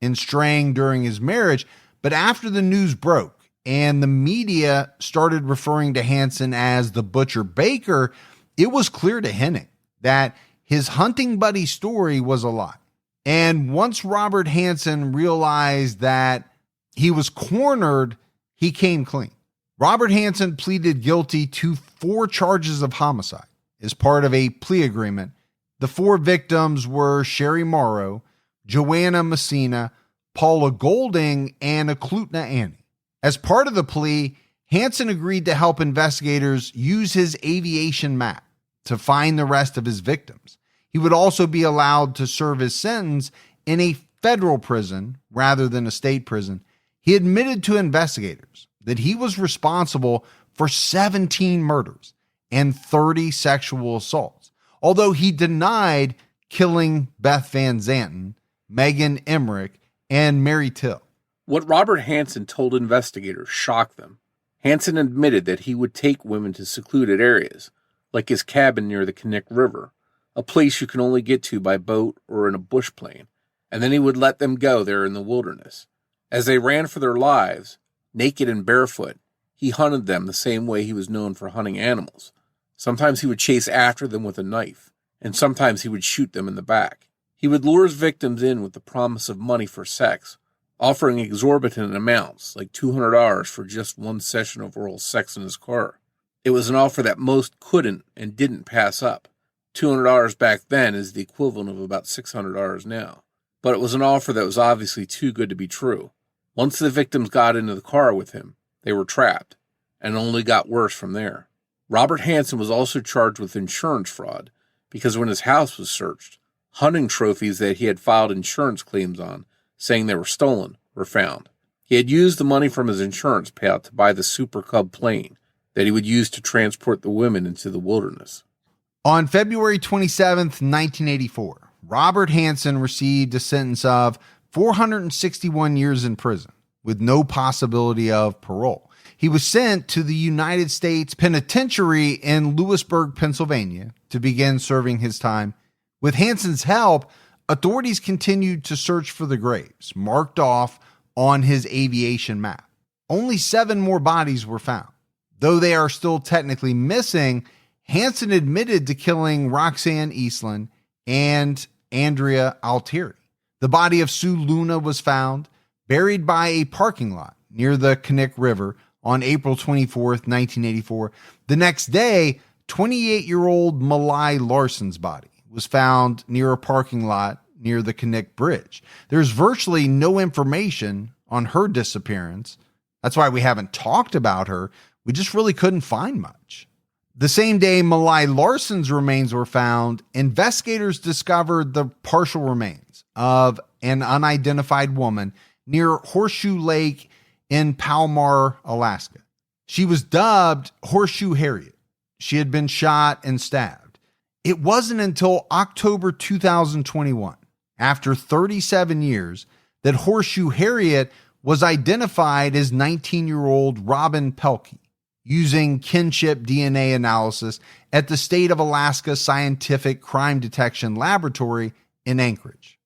in straying during his marriage, but after the news broke and the media started referring to Hansen as the butcher baker, it was clear to Henning that his hunting buddy story was a lie. And once Robert Hansen realized that he was cornered, he came clean. Robert Hansen pleaded guilty to 4 charges of homicide as part of a plea agreement. The 4 victims were Sherry Morrow, Joanna Messina, Paula Golding, and Eklutna Annie. As part of the plea, Hansen agreed to help investigators use his aviation map to find the rest of his victims. He would also be allowed to serve his sentence in a federal prison rather than a state prison. He admitted to investigators that he was responsible for 17 murders and 30 sexual assaults, although he denied killing Beth Van Zanten, Megan Emmerich, and Mary Till. What Robert Hansen told investigators shocked them. Hansen admitted that he would take women to secluded areas, like his cabin near the Knik River, a place you can only get to by boat or in a bush plane, and then he would let them go there in the wilderness. As they ran for their lives, naked and barefoot, he hunted them the same way he was known for hunting animals. Sometimes he would chase after them with a knife, and sometimes he would shoot them in the back. He would lure his victims in with the promise of money for sex, offering exorbitant amounts, like $200 for just one session of oral sex in his car. It was an offer that most couldn't and didn't pass up. $200 back then is the equivalent of about $600 now. But it was an offer that was obviously too good to be true. Once the victims got into the car with him, they were trapped, and it only got worse from there. Robert Hansen was also charged with insurance fraud because when his house was searched, hunting trophies that he had filed insurance claims on, saying they were stolen, were found. He had used the money from his insurance payout to buy the Super Cub plane that he would use to transport the women into the wilderness. On February 27th, 1984, Robert Hansen received a sentence of 461 years in prison with no possibility of parole. He was sent to the United States Penitentiary in Lewisburg, Pennsylvania, to begin serving his time. With Hansen's help, authorities continued to search for the graves marked off on his aviation map. Only 7 more bodies were found. Though they are still technically missing, Hansen admitted to killing Roxanne Eastland and Andrea Altieri. The body of Sue Luna was found, buried by a parking lot near the Knik River on April 24th, 1984. The next day, 28-year-old Malai Larson's body was found near a parking lot near the Knik Bridge. There's virtually no information on her disappearance. That's why we haven't talked about her. We just really couldn't find much. The same day Malai Larson's remains were found, investigators discovered the partial remains of an unidentified woman near Horseshoe Lake in Palmar, Alaska. She was dubbed Horseshoe Harriet. She had been shot and stabbed. It wasn't until October 2021, after 37 years, that Horseshoe Harriet was identified as 19-year-old Robin Pelkey using kinship DNA analysis at the State of Alaska Scientific Crime Detection Laboratory in Anchorage.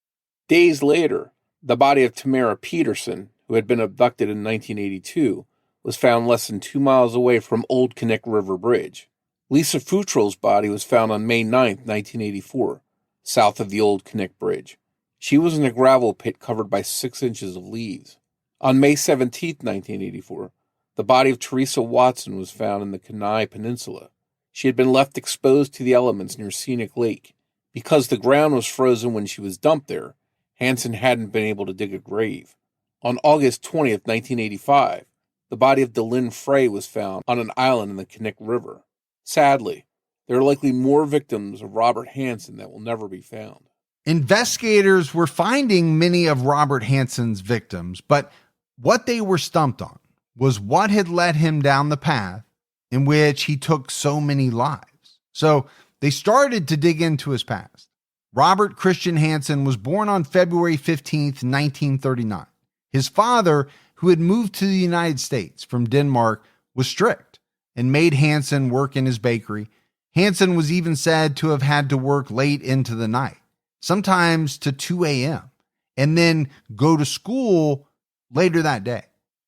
Days later, the body of Tamara Peterson, who had been abducted in 1982, was found less than 2 miles away from Old Knik River Bridge. Lisa Futrell's body was found on May 9, 1984, south of the Old Knik Bridge. She was in a gravel pit covered by 6 inches of leaves. On May 17, 1984, the body of Teresa Watson was found in the Kenai Peninsula. She had been left exposed to the elements near Scenic Lake. Because the ground was frozen when she was dumped there, Hansen hadn't been able to dig a grave. On August 20, 1985, the body of Delynn Frey was found on an island in the Knik River. Sadly, there are likely more victims of Robert Hansen that will never be found. Investigators were finding many of Robert Hansen's victims, but what they were stumped on was what had led him down the path in which he took so many lives. So they started to dig into his past. Robert Christian Hansen was born on February 15th, 1939. His father, who had moved to the United States from Denmark, was strict and made Hansen work in his bakery. Hansen was even said to have had to work late into the night, sometimes to 2 a.m., and then go to school later that day.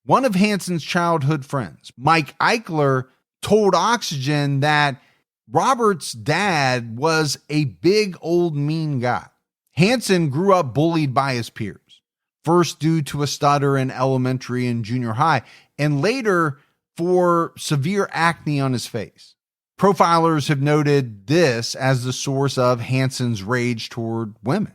One of Hansen's childhood friends, Mike Eichler, told Oxygen that Robert's dad was a big old mean guy. Hansen grew up bullied by his peers, first due to a stutter in elementary and junior high, and later for severe acne on his face. Profilers have noted this as the source of Hansen's rage toward women,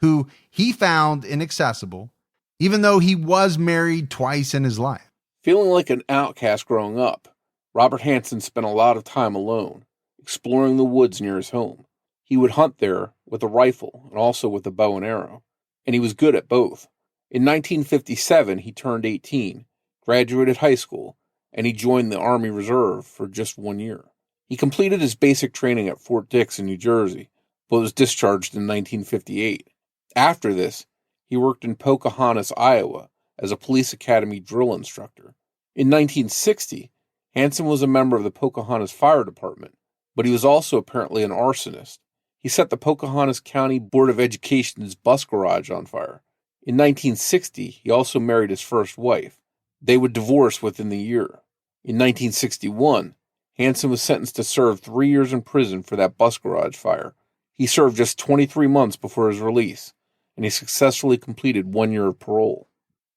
who he found inaccessible even though he was married twice in his life. Feeling like an outcast growing up, Robert Hansen spent a lot of time alone, exploring the woods near his home. He would hunt there with a rifle and also with a bow and arrow, and he was good at both. In 1957, he turned 18, graduated high school, and he joined the Army Reserve for just 1 year. He completed his basic training at Fort Dix in New Jersey, but was discharged in 1958. After this, he worked in Pocahontas, Iowa, as a police academy drill instructor. In 1960, Hansen was a member of the Pocahontas Fire Department, but he was also apparently an arsonist. He set the Pocahontas County Board of Education's bus garage on fire. In 1960, he also married his first wife. They would divorce within the year. In 1961, Hansen was sentenced to serve 3 years in prison for that bus garage fire. He served just 23 months before his release, and he successfully completed 1 year of parole.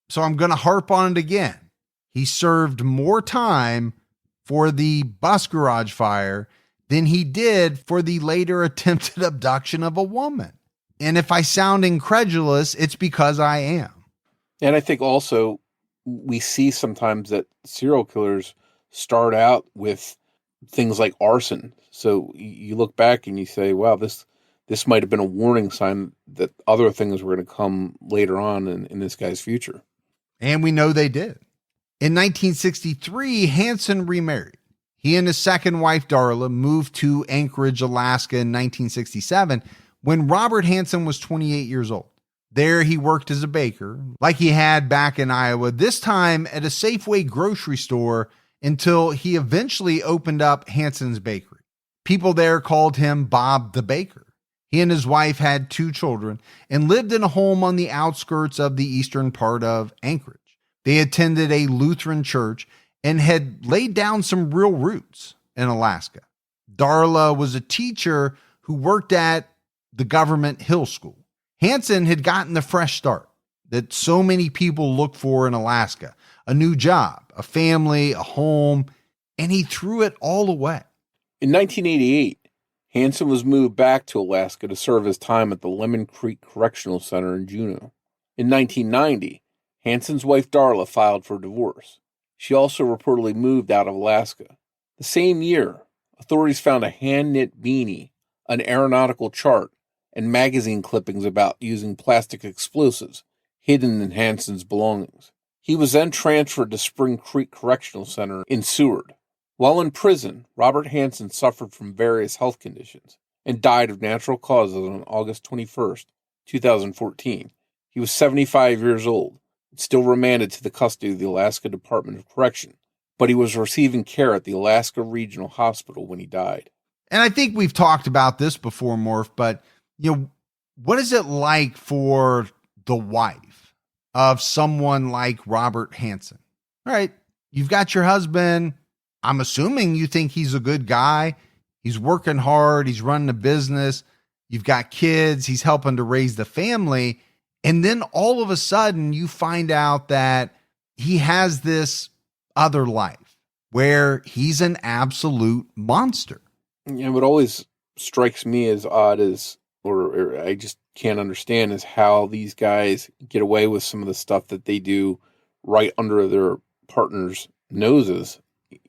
So I'm going to harp on it again. He served more time for the bus garage fire than he did for the later attempted abduction of a woman. And if I sound incredulous, it's because I am. And I think also we see sometimes that serial killers start out with things like arson. So you look back and you say, wow, this might have been a warning sign that other things were going to come later on in this guy's future. And we know they did. In 1963, Hansen remarried. He and his second wife, Darla, moved to Anchorage, Alaska in 1967 when Robert Hansen was 28 years old. There he worked as a baker, like he had back in Iowa, this time at a Safeway grocery store until he eventually opened up Hansen's Bakery. People there called him Bob the Baker. He and his wife had 2 children and lived in a home on the outskirts of the eastern part of Anchorage. They attended a Lutheran church and had laid down some real roots in Alaska. Darla was a teacher who worked at the government Hill School. Hansen had gotten the fresh start that so many people look for in Alaska, a new job, a family, a home, and he threw it all away. In 1988, Hansen was moved back to Alaska to serve his time at the Lemon Creek Correctional Center in Juneau. In 1990, Hansen's wife Darla filed for divorce. She also reportedly moved out of Alaska. The same year, authorities found a hand-knit beanie, an aeronautical chart, and magazine clippings about using plastic explosives hidden in Hansen's belongings. He was then transferred to Spring Creek Correctional Center in Seward. While in prison, Robert Hansen suffered from various health conditions and died of natural causes on August 21st, 2014. He was 75 years old and still remanded to the custody of the Alaska Department of Correction, but he was receiving care at the Alaska Regional Hospital when he died. And I think we've talked about this before, Morf, but what is it like for the wife of someone like Robert Hansen? All right, you've got your husband. I'm assuming you think he's a good guy. He's working hard. He's running a business. You've got kids. He's helping to raise the family. And then all of a sudden you find out that he has this other life where he's an absolute monster. Yeah, what always strikes me as odd or I just can't understand is how these guys get away with some of the stuff that they do right under their partners' noses.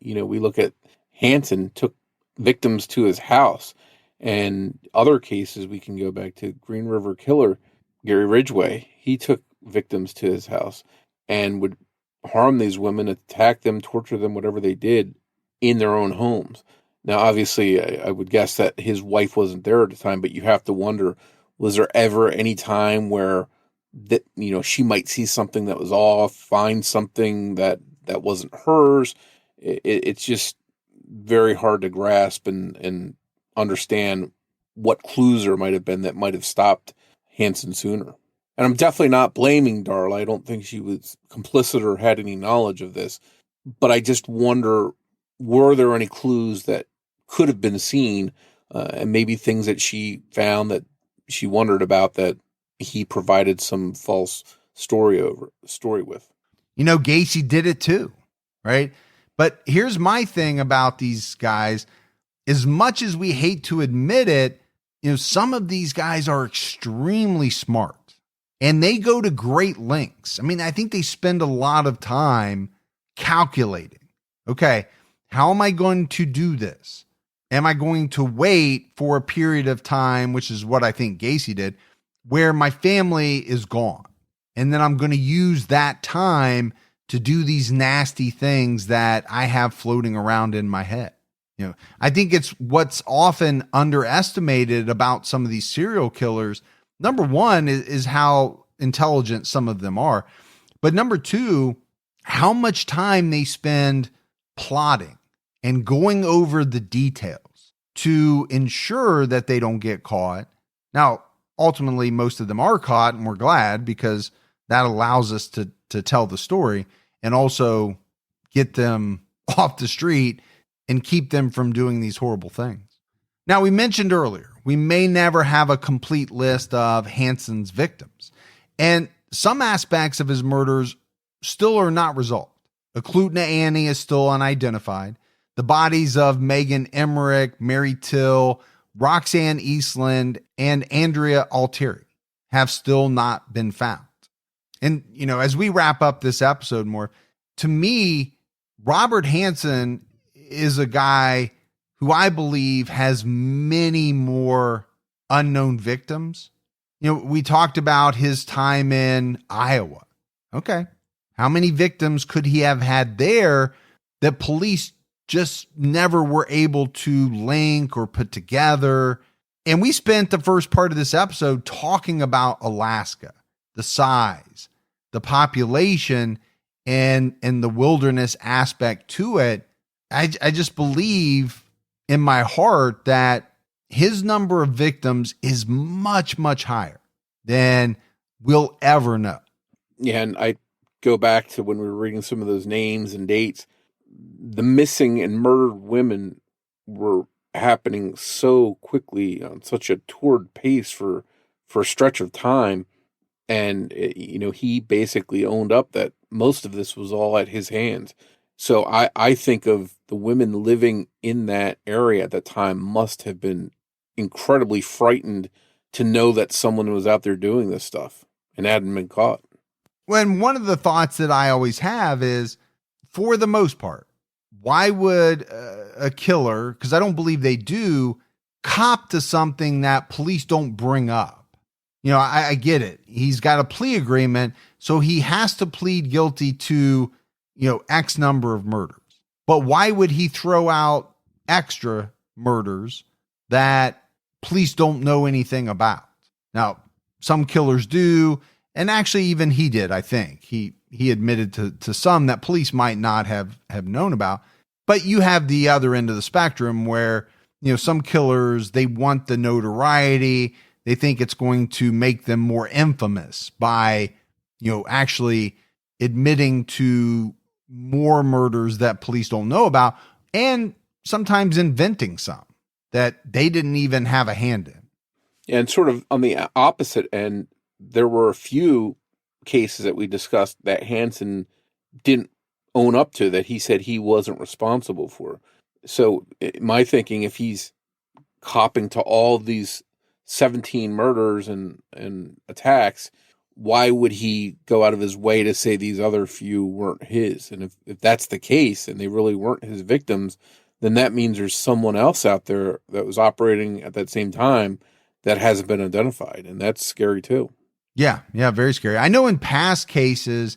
We look at Hansen took victims to his house, and other cases we can go back to Green River Killer, Gary Ridgway. He took victims to his house and would harm these women, attack them, torture them, whatever they did in their own homes. Now, obviously, I would guess that his wife wasn't there at the time, but you have to wonder, was there ever any time where that she might see something that was off, find something that wasn't hers? It's just very hard to grasp and understand what clues there might have been that might have stopped Hansen sooner. And I'm definitely not blaming Darla. I don't think she was complicit or had any knowledge of this. But I just wonder, were there any clues that could have been seen and maybe things that she found that she wondered about that he provided some false story with? Gacy did it too, right? But here's my thing about these guys. As much as we hate to admit it, some of these guys are extremely smart. And they go to great lengths. I mean, I think they spend a lot of time calculating. Okay, how am I going to do this? Am I going to wait for a period of time, which is what I think Gacy did, where my family is gone? And then I'm going to use that time to do these nasty things that I have floating around in my head. I think it's what's often underestimated about some of these serial killers. Number one is how intelligent some of them are. But number two, how much time they spend plotting and going over the details to ensure that they don't get caught. Now, ultimately, most of them are caught, and we're glad, because that allows us to tell the story and also get them off the street and keep them from doing these horrible things. Now, we mentioned earlier, we may never have a complete list of Hansen's victims, and some aspects of his murders still are not resolved. Eklutna Annie is still unidentified. The bodies of Megan Emmerich, Mary Till, Roxanne Eastland, and Andrea Altieri have still not been found. And, as we wrap up this episode more, to me, Robert Hansen is a guy who I believe has many more unknown victims. We talked about his time in Iowa. Okay. How many victims could he have had there that police just never were able to link or put together? And we spent the first part of this episode talking about Alaska, the size, the population, and the wilderness aspect to it. I just believe in my heart that his number of victims is much, much higher than we'll ever know. Yeah, and I go back to when we were reading some of those names and dates. The missing and murdered women were happening so quickly on such a torrid pace for a stretch of time. And, he basically owned up that most of this was all at his hands. So I think of the women living in that area at that time must have been incredibly frightened to know that someone was out there doing this stuff and hadn't been caught. When one of the thoughts that I always have is, for the most part, why would a killer, because I don't believe they do, cop to something that police don't bring up? I get it. He's got a plea agreement, so he has to plead guilty to, X number of murders. But why would he throw out extra murders that police don't know anything about? Now, some killers do, and actually even he did, I think. He admitted to some that police might not have known about. But you have the other end of the spectrum where, some killers, they want the notoriety. They think it's going to make them more infamous by, actually admitting to more murders that police don't know about, and sometimes inventing some that they didn't even have a hand in. And sort of on the opposite end, there were a few cases that we discussed that Hansen didn't own up to, that he said he wasn't responsible for. So my thinking, if he's copping to all these 17 murders and attacks, why would he go out of his way to say these other few weren't his? And if that's the case and they really weren't his victims, then that means there's someone else out there that was operating at that same time that hasn't been identified. And that's scary too. Yeah, very scary. I know in past cases,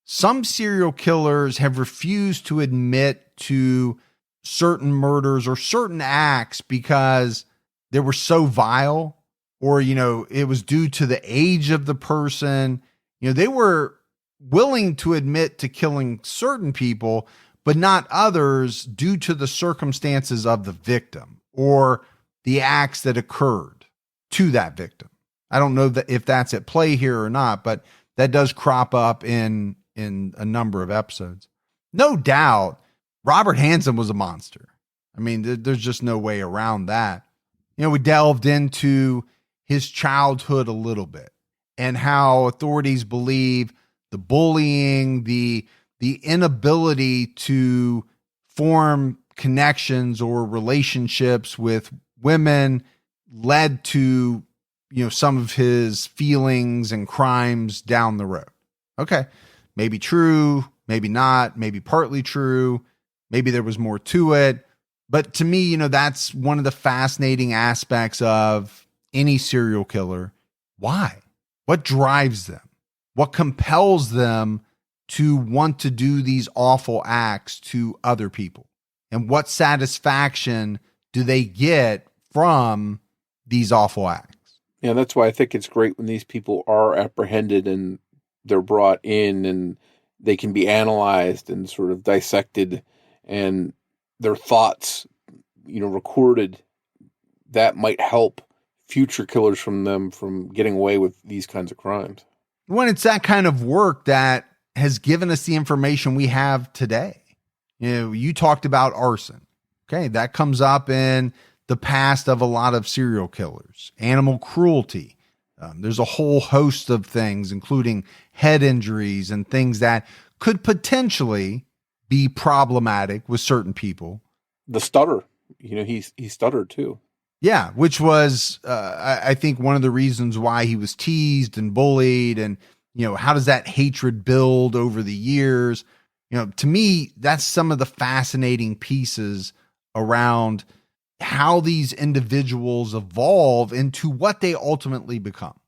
some serial killers have refused to admit to certain murders or certain acts because they were so vile, or, it was due to the age of the person. They were willing to admit to killing certain people, but not others, due to the circumstances of the victim or the acts that occurred to that victim. I don't know if that's at play here or not, but that does crop up in a number of episodes. No doubt, Robert Hansen was a monster. I mean, there's just no way around that. We delved into his childhood a little bit and how authorities believe the bullying, the inability to form connections or relationships with women led to, some of his feelings and crimes down the road. Okay, maybe true, maybe not, maybe partly true, maybe there was more to it. But to me, that's one of the fascinating aspects of any serial killer. Why? What drives them? What compels them to want to do these awful acts to other people? And what satisfaction do they get from these awful acts? Yeah, that's why I think it's great when these people are apprehended and they're brought in and they can be analyzed and sort of dissected and their thoughts, recorded. That might help future killers from getting away with these kinds of crimes. When it's that kind of work that has given us the information we have today. You talked about arson. Okay, that comes up in the past of a lot of serial killers. Animal cruelty. There's a whole host of things, including head injuries and things that could potentially be problematic with certain people. The stutter. He stuttered too. Yeah, which was, I think, one of the reasons why he was teased and bullied. And, how does that hatred build over the years? To me, that's some of the fascinating pieces around how these individuals evolve into what they ultimately become.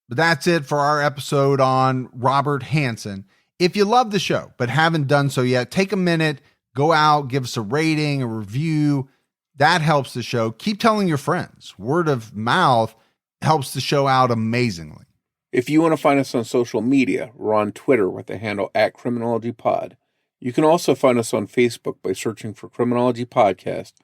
But that's it for our episode on Robert Hansen. If you love the show, but haven't done so yet, take a minute, go out, give us a rating, a review. That helps the show. Keep telling your friends. Word of mouth helps the show out amazingly. If you want to find us on social media, we're on Twitter with the handle @CriminologyPod. You can also find us on Facebook by searching for Criminology Podcast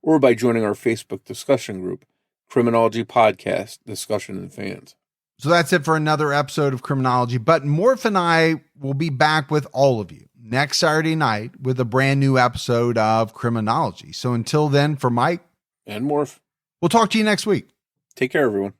or by joining our Facebook discussion group, Criminology Podcast Discussion and Fans. So that's it for another episode of Criminology. But Morf and I will be back with all of you next Saturday night with a brand new episode of Criminology. So until then, for Mike and Morf, we'll talk to you next week. Take care, everyone.